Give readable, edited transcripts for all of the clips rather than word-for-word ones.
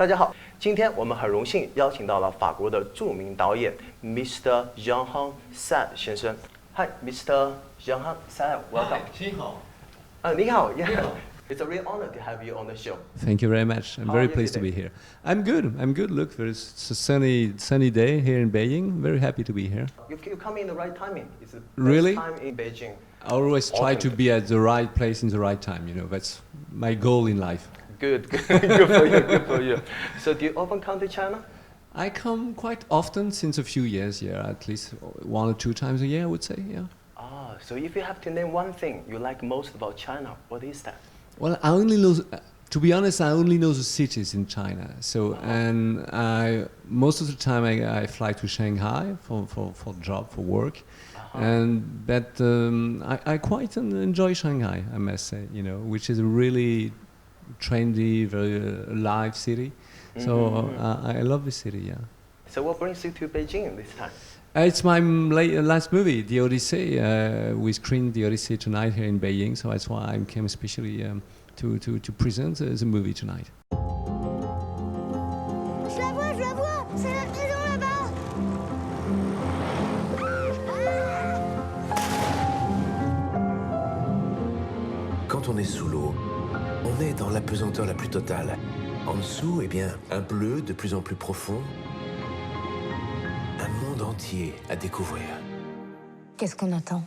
大家好，今天我们很荣幸邀请到了法国的著名导演 Mr. Jerome Salle 先生。Hi, Mr. Jerome Salle, welcome. 你好。你好 yeah. It's a real honor to have you on the show. Thank you very much. I'm very pleased to be here. I'm good. Look, it's a sunny day here in Beijing. Very happy to be here. You come in the right timing. It's the best Really? time in Beijing. I always try to be at the right place in the right time. You know, that's my goal in life. Good for you. So do you often come to China? I come quite often since a few years, yeah, at least 1 or 2 times a year, I would say, yeah. So if you have to name one thing you like most about China, what is that? Well, I only know, to be honest, I only know the cities in China. So, and most of the time I fly to Shanghai for job, for work. But I quite enjoy Shanghai, I must say, you know, which is a really trendy, very alive city. So I love the city, yeah. So what brings you to Beijing this time? It's my last movie, The Odyssey. We screened The Odyssey tonight here in Beijing, so that's why I came especially to present the movie tonight. Je la vois, c'est la maison là-bas. Quand on est sous l'eau, on est dans l'apesanteur la plus totale. En dessous, eh bien, un bleu de plus en plus profond. Un monde entier à découvrir. Qu'est-ce qu'on attend?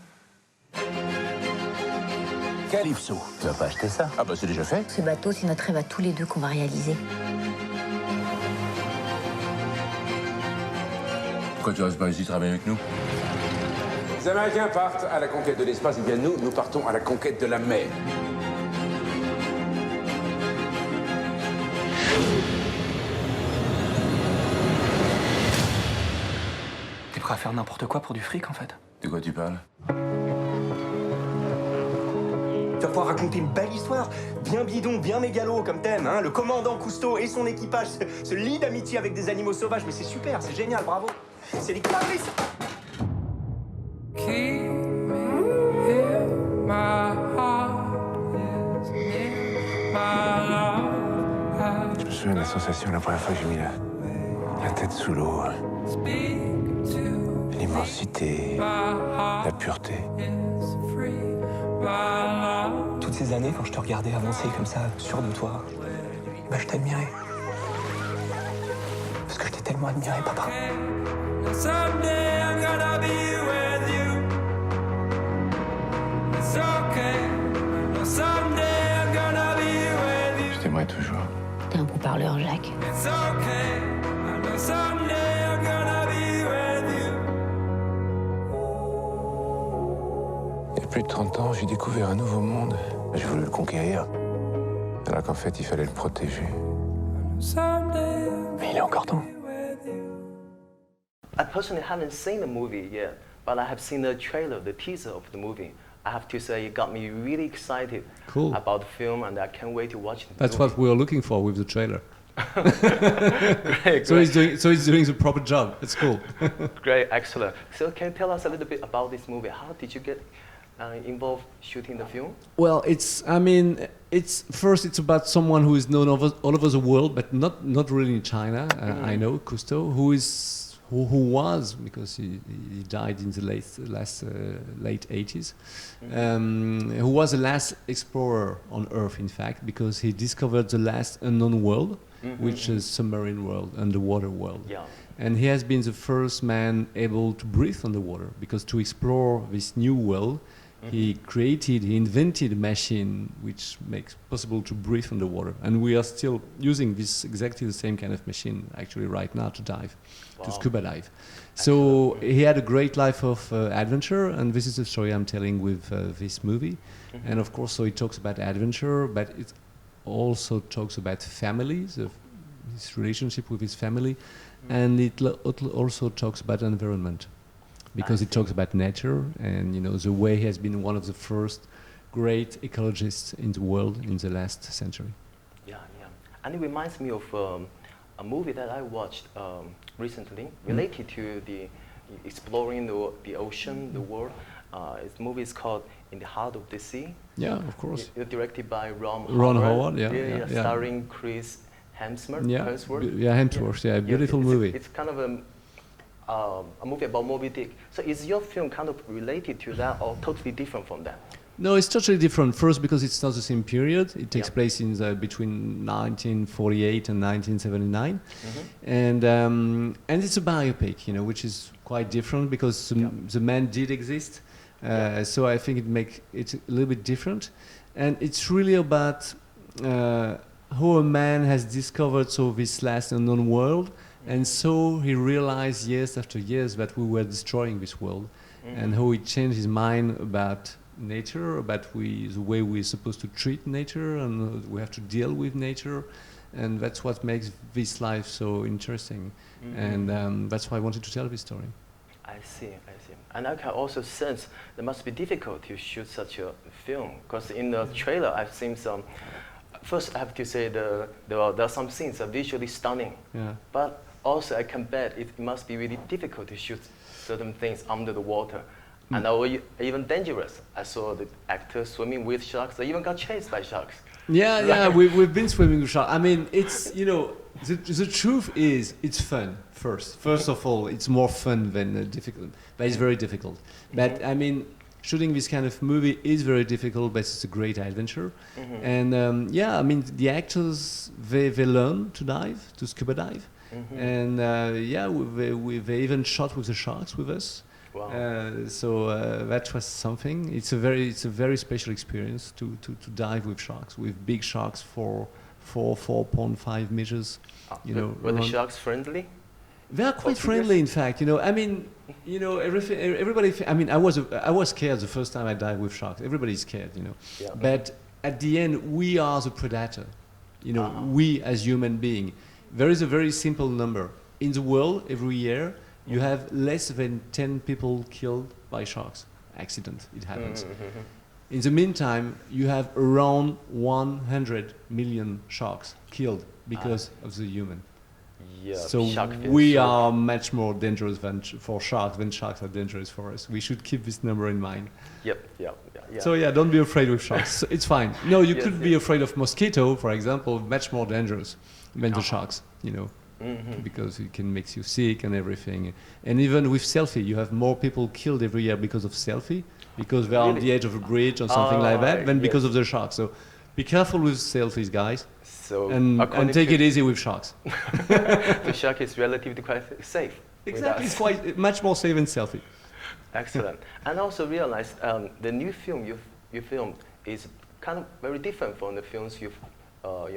Calypso, tu vas pas acheter ça? Ah bah c'est déjà fait. Ce bateau, c'est notre rêve à tous les deux qu'on va réaliser. Pourquoi tu restes pas ici travailler avec nous? Les Américains partent à la conquête de l'espace, et bien nous partons à la conquête de la mer. T'es prêt à faire n'importe quoi pour du fric, en fait? De quoi tu parles? Tu vas pouvoir raconter une belle histoire, bien bidon, bien mégalo comme thème, hein. Le commandant Cousteau et son équipage se lient d'amitié avec des animaux sauvages, mais c'est super, c'est génial, bravo. C'est les clarisses. Je me souviens de la sensation la première fois que j'ai mis la tête sous l'eau. L'immensité, la pureté. Toutes ces années, quand je te regardais avancer comme ça, sûr de toi, bah je t'admirais. Parce que je t'ai tellement admiré, papa. Je t'aimerai toujours. T'es un bon parleur, Jacques. Il y a plus de 30 ans, j'ai découvert un nouveau monde. J'ai voulu le conquérir. Alors qu'en fait, il fallait le protéger. Mais il est encore temps. I personally haven't seen the movie yet, but I have seen the trailer, the teaser of the movie. I have to say it got me really excited about the film, and I can't wait to watch it. That's what we are looking for with the trailer. Great. So he's doing the proper job. It's cool. Great, excellent. So can you tell us a little bit about this movie? How did you get involved shooting the film? Well, it's it's about someone who is known all over the world, but not really in China. I know Cousteau, who was, because he died in the late 80s, who was the last explorer on Earth, in fact, because he discovered the last unknown world, which is submarine world, underwater world. Yeah. And he has been the first man able to breathe underwater, because to explore this new world, he invented a machine which makes possible to breathe underwater. And we are still using this exactly the same kind of machine actually right now to dive, to scuba dive. So he had a great life of adventure, and this is the story I'm telling with this movie. And of course, so it talks about adventure, but it also talks about families, his relationship with his family, and it also talks about environment. Because it talks about nature and, you know, the way he has been one of the first great ecologists in the world in the last century. Yeah. And it reminds me of a movie that I watched recently related to the exploring the ocean, the world. The movie is called In the Heart of the Sea. Yeah, of course. Directed by Ron Howard, yeah. Starring Chris Hemsworth. Yeah, Hemsworth. Hemsworth. Yeah, beautiful movie. It's kind of a movie about Moby Dick. So is your film kind of related to that or totally different from that? No, it's totally different. First, because it's not the same period. It takes place in between 1948 and 1979, and it's a biopic, which is quite different because the man did exist. So I think it a little bit different, and it's really about how a man has discovered this last unknown world, and so he realized years after years that we were destroying this world, and how he changed his mind about nature, about the way we're supposed to treat nature, and we have to deal with nature, and that's what makes this life so interesting, and that's why I wanted to tell this story. I see. And I can also sense it must be difficult to shoot such a film, because in the trailer I've seen some. First, I have to say there are some scenes that are visually stunning, but also I can bet it must be really difficult to shoot certain things under the water. And even dangerous. I saw the actors swimming with sharks. They even got chased by sharks. Yeah, we've been swimming with sharks. I mean, it's the truth is it's fun. First of all, it's more fun than difficult. But it's very difficult. But I mean, shooting this kind of movie is very difficult, but it's a great adventure. And I mean, the actors they learn to dive, to scuba dive, and they even shot with the sharks with us. Wow. So that was something. It's a very special experience to dive with sharks, with big sharks for 4.5 meters. Were the sharks friendly? They are quite friendly, in fact. I mean, everything. Everybody. I mean, I was scared the first time I dived with sharks. Everybody's scared, Yeah. But at the end, we are the predator. We as human beings. There is a very simple number in the world every year. You have less than 10 people killed by sharks. Accident, it happens. In the meantime, you have around 100 million sharks killed because of the human. Yeah, so we are much more dangerous for sharks than sharks are dangerous for us. We should keep this number in mind. Yeah. So don't be afraid of sharks. It's fine. No, you could be afraid of mosquito, for example, much more dangerous than the sharks, because it can make you sick and everything. And even with selfie, you have more people killed every year because of selfie, because they're on the edge of a bridge or something like that, than because of the sharks. So be careful with selfies, guys. So and take it easy with sharks. The shark is relatively quite safe. Exactly, it's quite much more safe than selfie. Excellent. And also realized the new film you filmed is kind of very different from the films you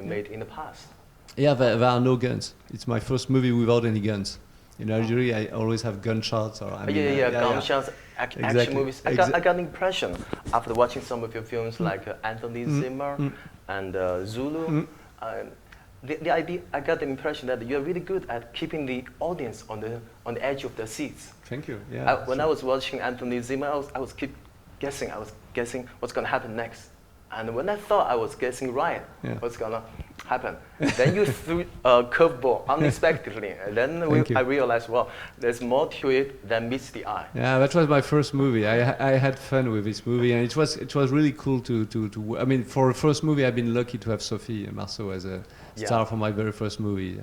made in the past. Yeah, there are no guns. It's my first movie without any guns. In Algeria, I always have gunshots or gunshots, action movies. I got the impression after watching some of your films like Anthony Zimmer and Zulu. The idea, I got the impression that you're really good at keeping the audience on the edge of their seats. Thank you. Yeah. When I was watching Anthony Zimmer, I was keep guessing. I was guessing what's going to happen next. And when I thought I was guessing right, what's going to happen, then you threw a curveball unexpectedly. And then I realized, well, there's more to it than meets the eye. Yeah, that was my first movie. I had fun with this movie, and it was really cool to I mean, for a first movie, I've been lucky to have Sophie Marceau as a star for my very first movie.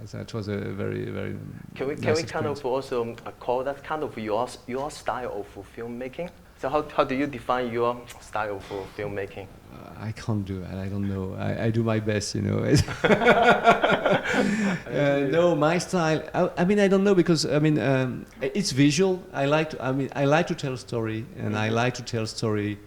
So it was a very, very Can we kind of also call that kind of your style of filmmaking? So how do you define your style for filmmaking? I can't do it. I don't know. I do my best, No, my style. I mean, I don't know because it's visual. I like to tell a story, and I like to tell a story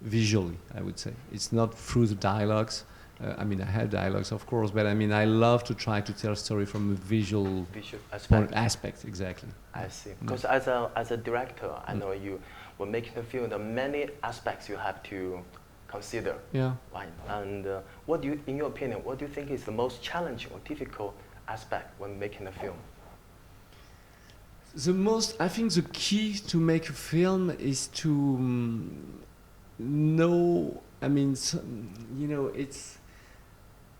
visually. I would say it's not through the dialogues. I have dialogues, of course, but I love to try to tell a story from a visual aspect. Exactly. I see. Because as a director, I know you. When making a film, there are many aspects you have to consider. Yeah. Right. And in your opinion, what do you think is the most challenging or difficult aspect when making a film? I think the key to make a film is to know.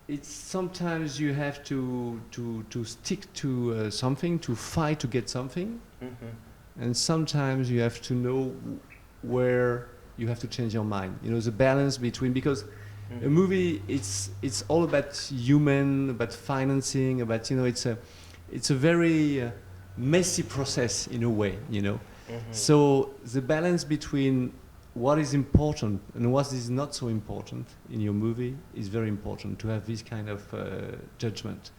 It's sometimes you have to stick to something, to fight to get something. And sometimes you have to know where you have to change your mind. The balance between, because A movie, it's all about human, about financing, about it's a very messy process in a way, So the balance between what is important and what is not so important in your movie is very important, to have this kind of judgment.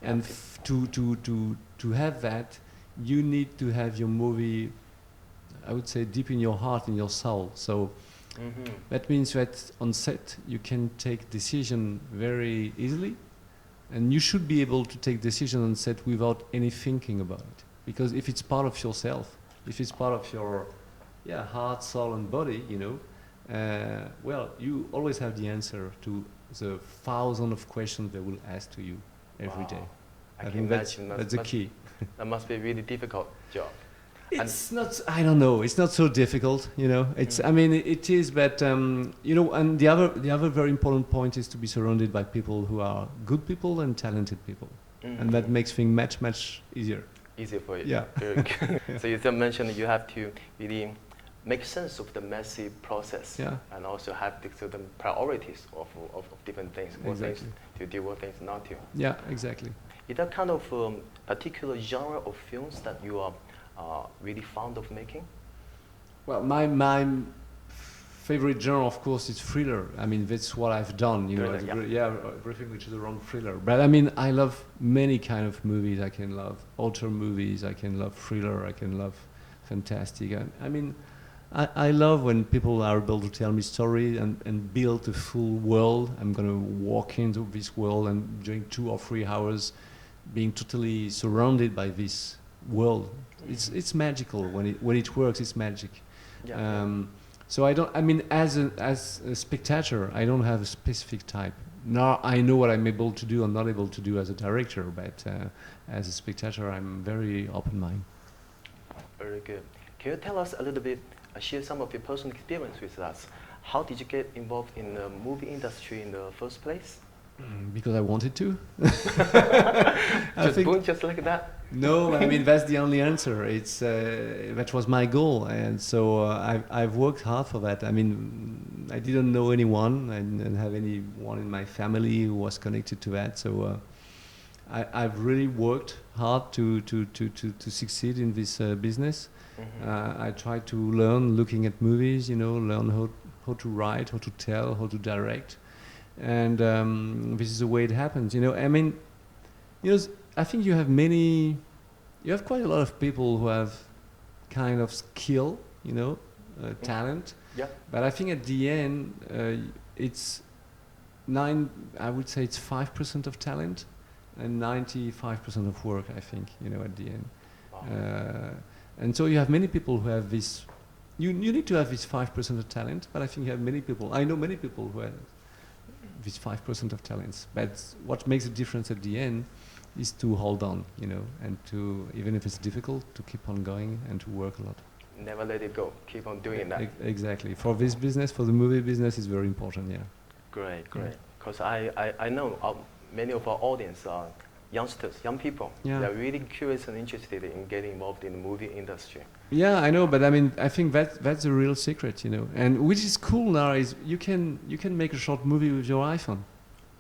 And to have that, you need to have your movie, I would say, deep in your heart, in your soul. So that means that on set you can take decision very easily, and you should be able to take decision on set without any thinking about it. Because if it's part of yourself, if it's part of your heart, soul and body, well, you always have the answer to the thousands of questions they will ask to you every day. I can imagine that's the key. That must be a really difficult job. It's not, I don't know, it's not so difficult, It's, I mean, it is, but, and the other very important point is to be surrounded by people who are good people and talented people. And that makes things much, much easier. Easier for you. Yeah. Very good. So you still mentioned you have to really make sense of the messy process, and also have the certain priorities of different things, what things to do, what things not to. Yeah, exactly. Is there kind of particular genre of films that you are really fond of making? Well, my favorite genre, of course, is thriller. I mean, that's what I've done, everything which is around thriller. But I mean, I love many kind of movies. I can love auteur movies, I can love thriller, I can love fantastic. I mean, I love when people are able to tell me stories and build a full world. I'm going to walk into this world and during 2 or 3 hours being totally surrounded by this world. It's magical when it works. It's magic. So as a spectator, I don't have a specific type. Now I know what I'm able to do and not able to do as a director, but as a spectator, I'm very open-minded. Very good. Can you tell us a little bit, share some of your personal experience with us? How did you get involved in the movie industry in the first place? Because I wanted to. Just like that? No, I mean, that's the only answer. It's that was my goal, and so I've worked hard for that. I mean, I didn't know anyone. I didn't have anyone in my family who was connected to that. So I've really worked hard to succeed in this business. I tried to learn looking at movies, learn how to write, how to tell, how to direct. And this is the way it happens. I mean, I think you have quite a lot of people who have kind of skill, talent. Yeah. But I think at the end, I would say it's 5% of talent and 95% of work, I think, at the end. Wow. And so you have many people who have this, you need to have this 5% of talent, but I think you have many people, I know many people who have this 5% of talents. But what makes a difference at the end is to hold on, and to, even if it's difficult, to keep on going and to work a lot. Never let it go. Keep on doing that. Exactly. For this business, for the movie business, it's very important, Great. Because I know many of our audience are youngsters, young people. Yeah. They're really curious and interested in getting involved in the movie industry. Yeah, I know, but I mean, I think that's the real secret, And which is cool now is you can make a short movie with your iPhone.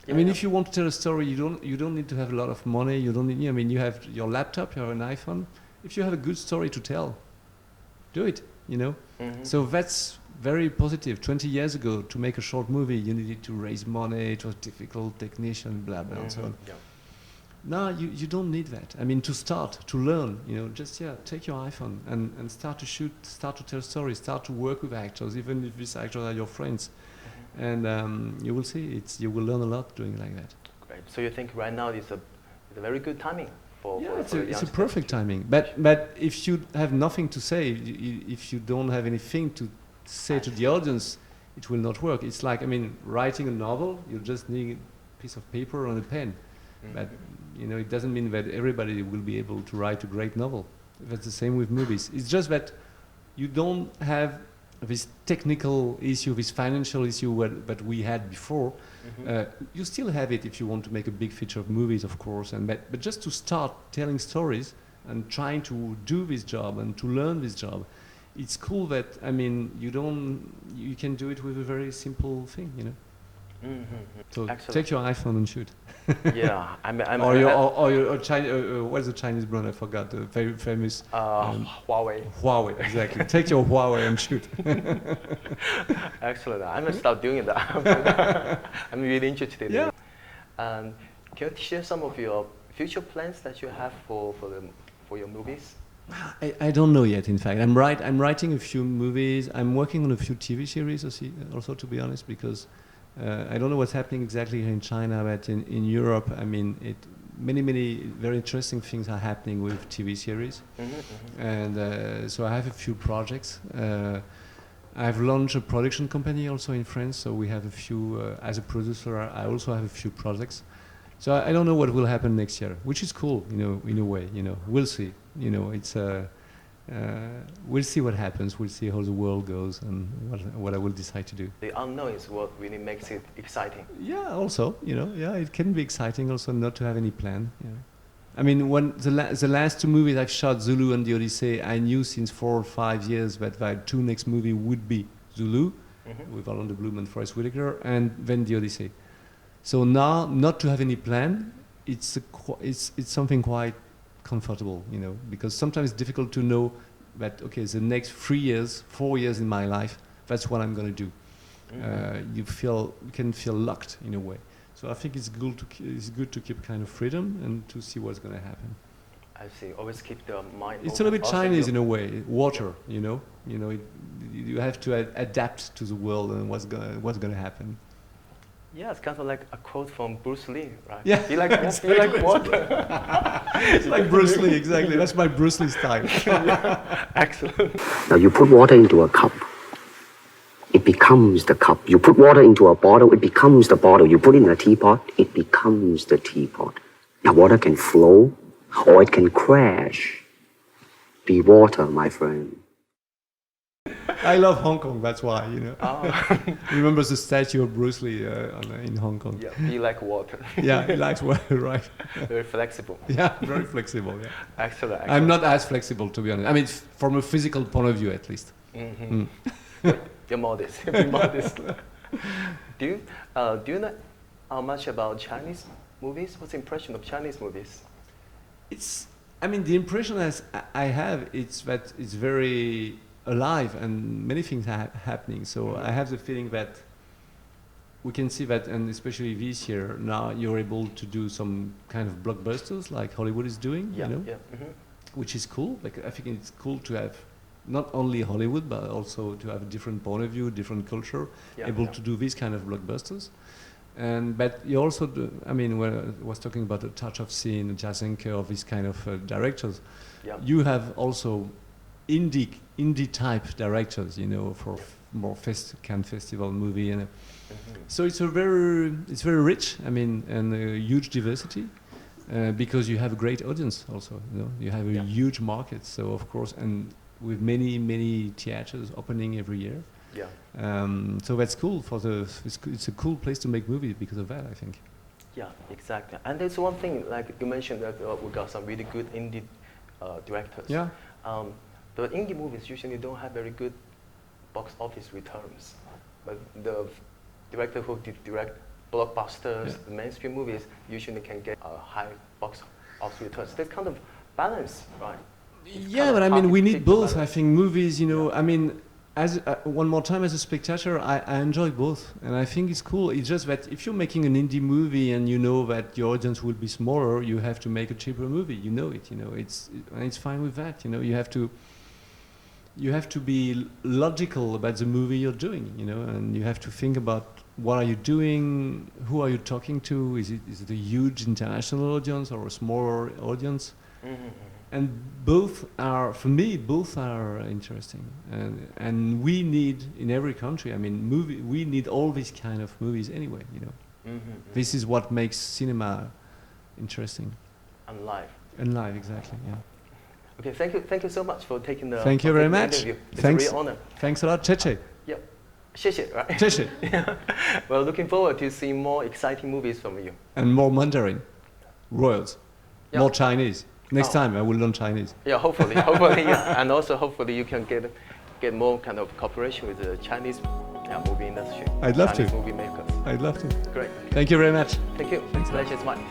I mean, if you want to tell a story, you don't need to have a lot of money. You don't need. I mean, you have your laptop, you have an iPhone. If you have a good story to tell, do it. So that's very positive. 20 years ago, to make a short movie, you needed to raise money. It was difficult, technician, blah blah, and so on. Yeah. Now you don't need that. I mean, to start, to learn, just take your iPhone and start to shoot, start to tell stories, start to work with actors, even if these actors are your friends. And you will see, you will learn a lot doing like that. Great. So you think right now it's a very good timing for it's a perfect timing. But if you have nothing to say, if you don't have anything to say to the audience, it will not work. It's like, I mean, writing a novel, you just need a piece of paper and a pen. But it doesn't mean that everybody will be able to write a great novel. That's the same with movies. It's just that you don't have this technical issue, this financial issue that we had before. You still have it if you want to make a big feature of movies, of course. But just to start telling stories and trying to do this job and to learn this job, it's cool that, I mean, you can do it with a very simple thing, So Excellent. take your iPhone and shoot. Yeah, Or what's the Chinese brand? I forgot. The very famous Huawei. Huawei. Exactly. Take your Huawei and shoot. Excellent. I'm gonna start doing that. I'm really interested. Yeah. And can you share some of your future plans that you have for your movies? I don't know yet. In fact, I'm writing a few movies. I'm working on a few TV series also, to be honest, because I don't know what's happening exactly here in China, but in Europe, I mean, many very interesting things are happening with TV series, and so I have a few projects. I've launched a production company also in France, so we have a few. As a producer, I also have a few projects. So I don't know what will happen next year, which is cool, in a way. We'll see. It's we'll see what happens. We'll see how the world goes and what I will decide to do. The unknown is what really makes it exciting. Yeah, also, it can be exciting also not to have any plan. I mean, when the last two movies I've shot, Zulu and The Odyssey, I knew since 4 or 5 years that my two next movie would be Zulu, with Orlando Bloom and Forest Whitaker, and then The Odyssey. So now, not to have any plan, it's something quite comfortable, because sometimes it's difficult to know that, okay, the next 3 years, 4 years in my life, that's what I'm going to do. You can feel locked in a way. So I think it's good to keep kind of freedom and to see what's going to happen. I see. Always keep the mind. It's a little bit Chinese in a way. Water, you have to adapt to the world and what's going to happen. Yeah, it's kind of like a quote from Bruce Lee, right? Yeah, you like water. It's like Bruce Lee, exactly. That's my Bruce Lee style. Yeah. Excellent. Now you put water into a cup, it becomes the cup. You put water into a bottle, it becomes the bottle. You put it in a teapot, it becomes the teapot. Now water can flow or it can crash. Be water, my friend. I love Hong Kong, that's why, Oh. Remember the statue of Bruce Lee in Hong Kong? Yeah, be like water. Yeah, he likes water, right. Very flexible. Yeah, very flexible, yeah. Excellent. I'm not as flexible, to be honest. I mean, from a physical point of view, at least. You're modest. Be modest. Do you know much about Chinese movies? What's the impression of Chinese movies? The impression I have, it's that it's very alive and many things are happening. So I have the feeling that we can see that, and especially this year, now you're able to do some kind of blockbusters like Hollywood is doing, which is cool. Like, I think it's cool to have not only Hollywood, but also to have a different point of view, different culture, to do these kind of blockbusters. But you also do, when I was talking about the touch of scene, Jasenke, or these kind of directors, you have also indie type directors, for more Cannes Festival movie, and so it's very rich. And a huge diversity, because you have a great audience also. You have a huge market. So of course, and with many theaters opening every year. Yeah. So that's cool it's a cool place to make movies because of that, I think. Yeah, exactly. And there's one thing, like you mentioned, that we got some really good indie directors. Yeah. The indie movies usually don't have very good box office returns, but the director who direct blockbusters, the mainstream movies, usually can get high box office returns. That's kind of balance, right? Yeah, but we need both. I think movies, as one more time as a spectator, I enjoy both, and I think it's cool. It's just that if you're making an indie movie and you know that your audience will be smaller, you have to make a cheaper movie. It's fine with that. You have to be logical about the movie you're doing, and you have to think about what are you doing, who are you talking to, is it a huge international audience or a smaller audience? And both are interesting, and we need in every country. We need all these kind of movies anyway. This is what makes cinema interesting. And live. And live, exactly. Yeah. Okay, thank you so much for taking the. Thank you very much. Interview. It's Thanks. a real honor. Thanks a lot, Cheche. Yeah, 谢谢, right? 谢谢. Yeah. Well, looking forward to seeing more exciting movies from you. And more Mandarin, Royals, more Chinese. Next time I will learn Chinese. Yeah, hopefully, yeah. And also hopefully you can get more kind of cooperation with the Chinese movie industry. I'd love Chinese to. movie makers. I'd love to. Great. Thank you very much. Thank you. Pleasure is mine.